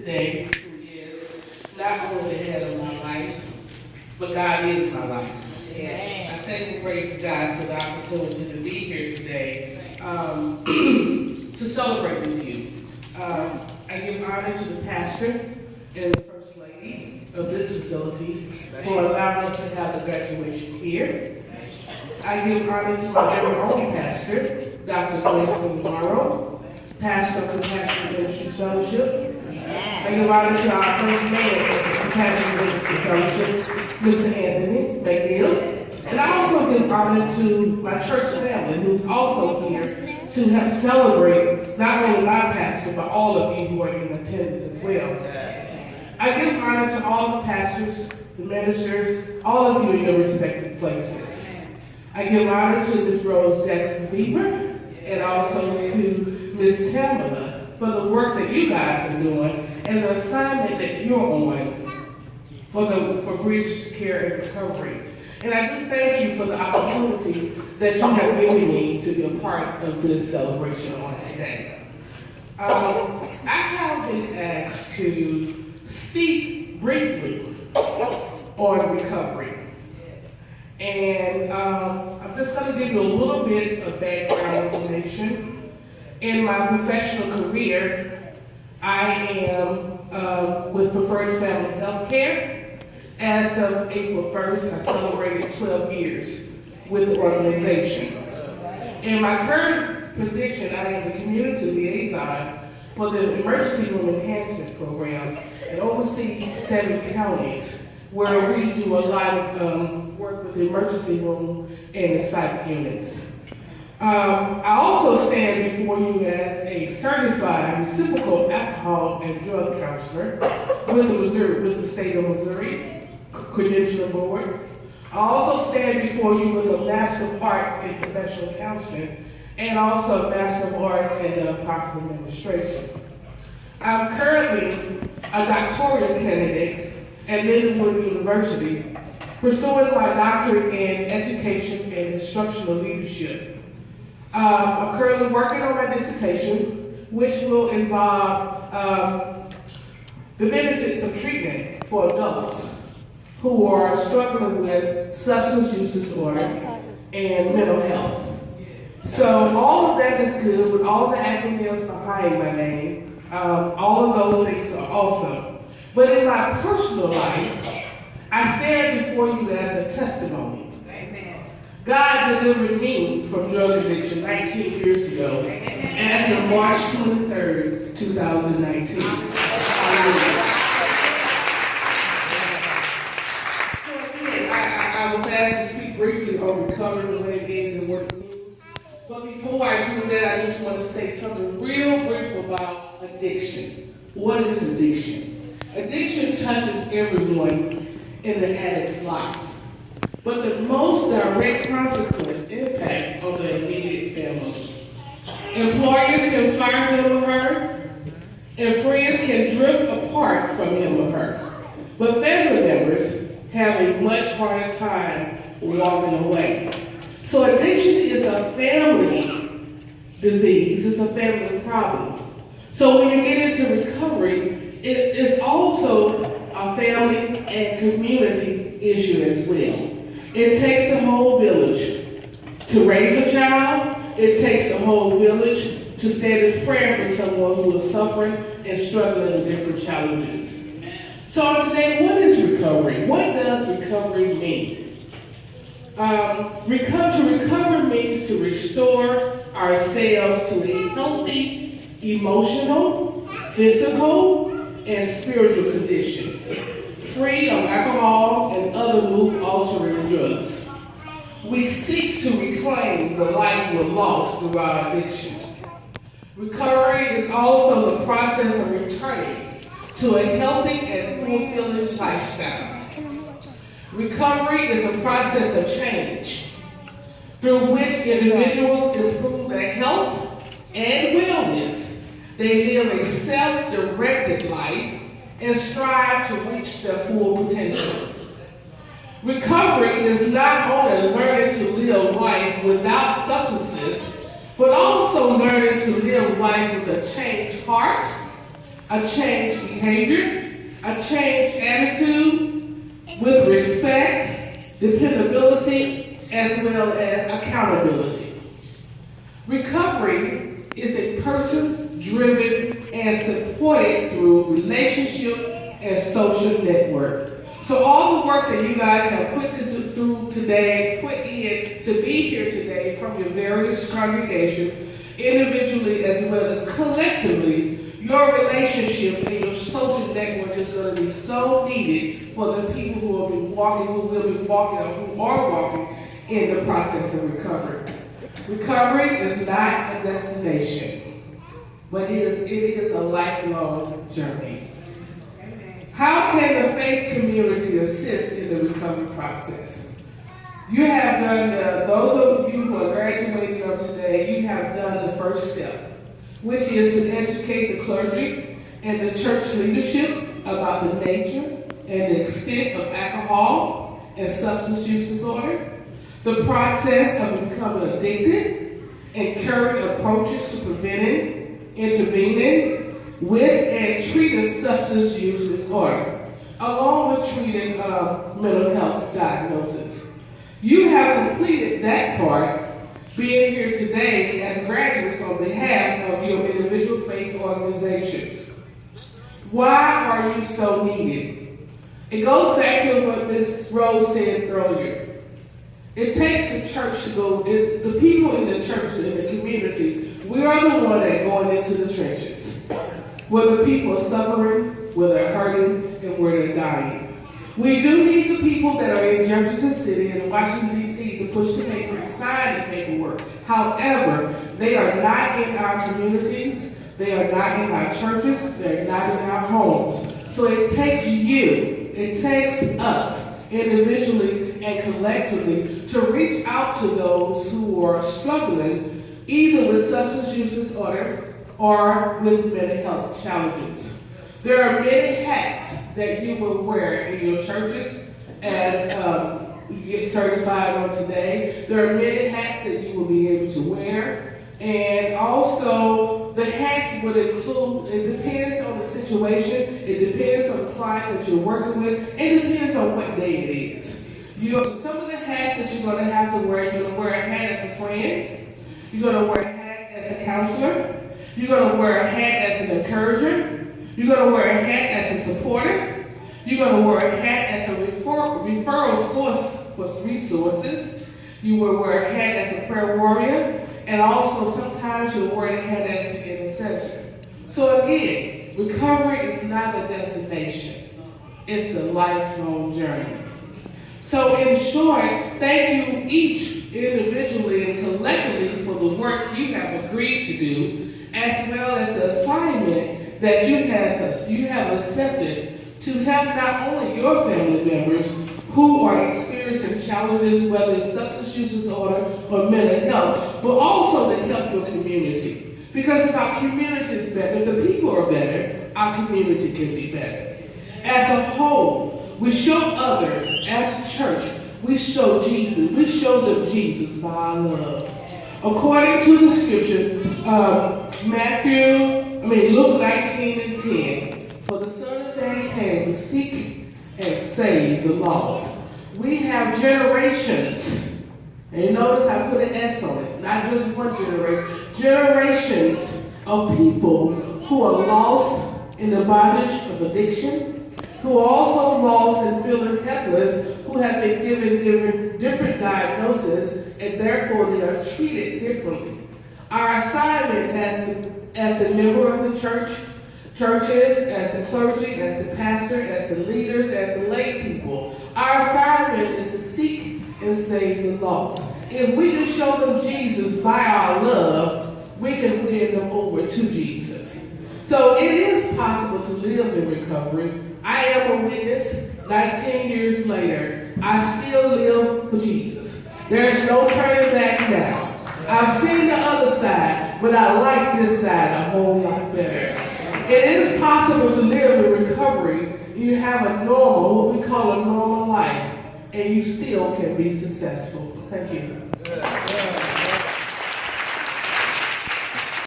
today, who is not only the head of my life, but God is my life. Yeah. I thank and praise God for the opportunity to be here today to celebrate with you. I give honor to the pastor and the first lady of this facility for allowing us to have the graduation here. I give honor to my very own pastor, Dr. Wims tomorrow, pastor of Compassion Ministry Fellowship. I give honor to our first man of Compassion Ministry Fellowship, Mr. Anthony McNeil. And I also give honor to my church family, who's also here to help celebrate not only my pastor, but all of you who are in attendance as well. I give honor to all the pastors, the ministers, all of you in your respective places. I give honor to Ms. Rose Jackson Bieber and also to Ms. Tamala for the work that you guys are doing and the assignment that you're on for Bridge Care and Recovery. And I do thank you for the opportunity that you have given me to be a part of this celebration on today. I have been asked to speak briefly on recovery. And I'm just going to give you a little bit of background information. In my professional career, I am with Preferred Family Healthcare. As of April 1st, I celebrated 12 years with the organization. In my current position, I am the community liaison for the Emergency Room Enhancement Program and oversee 7 counties where we do a lot of work with the emergency room and the psych units. I also stand before you as a certified reciprocal alcohol and drug counselor with the state of Missouri Credentialing Board. I also stand before you with a Master of Arts in Professional Counseling and also a Master of Arts in Profit Administration. I'm currently a doctoral candidate at Lindenwood University, pursuing my doctorate in Education and Instructional Leadership. I'm currently working on my dissertation, which will involve the benefits of treatment for adults who are struggling with substance use disorder and mental health. So all of that is good with all the acronyms behind my name. All of those things are awesome. But in my personal life, I stand before you as a testimony. God delivered me from drug addiction 19 years ago as of March 23rd, 2019. So again, I was asked to speak briefly on recovery, what it is and what it means. But before I do that, I just want to say something real brief about addiction. What is addiction? Addiction touches everyone in the addict's life. But the most direct consequence impact on the immediate family. Employers can fire him or her, and friends can drift apart from him or her. But family members have a much harder time walking away. So addiction is a family disease, it's a family problem. So when you get into recovery, it is also a family and community issue as well. It takes the whole village to raise a child. It takes the whole village to stand in prayer for someone who is suffering and struggling with different challenges. So today, what is recovery? What does recovery mean? To recover means to restore ourselves to a healthy, emotional, physical, and spiritual condition, free of alcohol and other mood-altering drugs. We seek to reclaim the life we lost through our addiction. Recovery is also the process of returning to a healthy and fulfilling lifestyle. Recovery is a process of change through which individuals improve their health and wellness. They live a self-directed life and strive to reach their full potential. Recovery is not only learning to live life without substances, but also learning to live life with a changed heart, a changed behavior, a changed attitude with respect, dependability, as well as accountability. Recovery is a person-driven and supported through relationship and social network. So all the work that you guys have put in to be here today from your various congregations, individually as well as collectively, your relationships and your social network is going to be so needed for the people who will be walking, or who are walking in the process of recovery. Recovery is not a destination, but it is a lifelong journey. How can the faith community assist in the recovery process? You have done, those of you who are graduating of today, you have done the first step, which is to educate the clergy and the church leadership about the nature and the extent of alcohol and substance use disorder, the process of becoming addicted, and current approaches to preventing, intervening with and treating substance use disorder, along with treating mental health diagnosis. You have completed that part, being here today as graduates on behalf of your individual faith organizations. Why are you so needed? It goes back to what Ms. Rose said earlier. It takes the church to go, the people in the church, in the community, we are the one that going into the trenches, where the people are suffering, where they're hurting, and where they're dying. We do need the people that are in Jefferson City and Washington, D.C. to push the paper and sign the paperwork. However, they are not in our communities, they are not in our churches, they're not in our homes. So it takes you, it takes us, individually and collectively, to reach out to those who are struggling either with substance use disorder or with mental health challenges. There are many hats that you will wear in your churches as you get certified on today. There are many hats that you will be able to wear. And also, the hats would include, it depends on the situation, it depends on the client that you're working with, and it depends on what day it is. Some of the hats that you're going to have to wear, you're going to wear a hat as a friend, you're going to wear a hat as a counselor, you're going to wear a hat as an encourager, you're going to wear a hat as a supporter. You're going to wear a hat as a referral source for resources. You will wear a hat as a prayer warrior. And also sometimes you'll wear a hat as an intercessor. So again, recovery is not a destination. It's a lifelong journey. So in short, thank you each individually and collectively for the work you have agreed to do, as well as the assignment that you have accepted to help not only your family members who are experiencing challenges, whether it's substance use disorder or mental health, but also to help your community. Because if our community is better, if the people are better, our community can be better. As a whole, we show others, as a church, we show Jesus. We show them Jesus by our love. According to the scripture, Luke 19:10, for the Son of Man came to seek and save the lost. We have generations, and you notice I put an S on it, not just one generation, generations of people who are lost in the bondage of addiction, who are also lost and feeling helpless, who have been given different diagnoses, and therefore they are treated differently. Our assignment as a member of the churches, as the clergy, as the pastor, as the leaders, as the lay people, our assignment is to seek and save the lost. If we can show them Jesus by our love, we can win them over to Jesus. So it is possible to live in recovery. I am a witness. 19 years later, I still live for Jesus. There's no turning back now. I've seen the other side, but I like this side a whole lot better. It is possible to live in recovery. You have a normal, what we call a normal life, and you still can be successful. Thank you.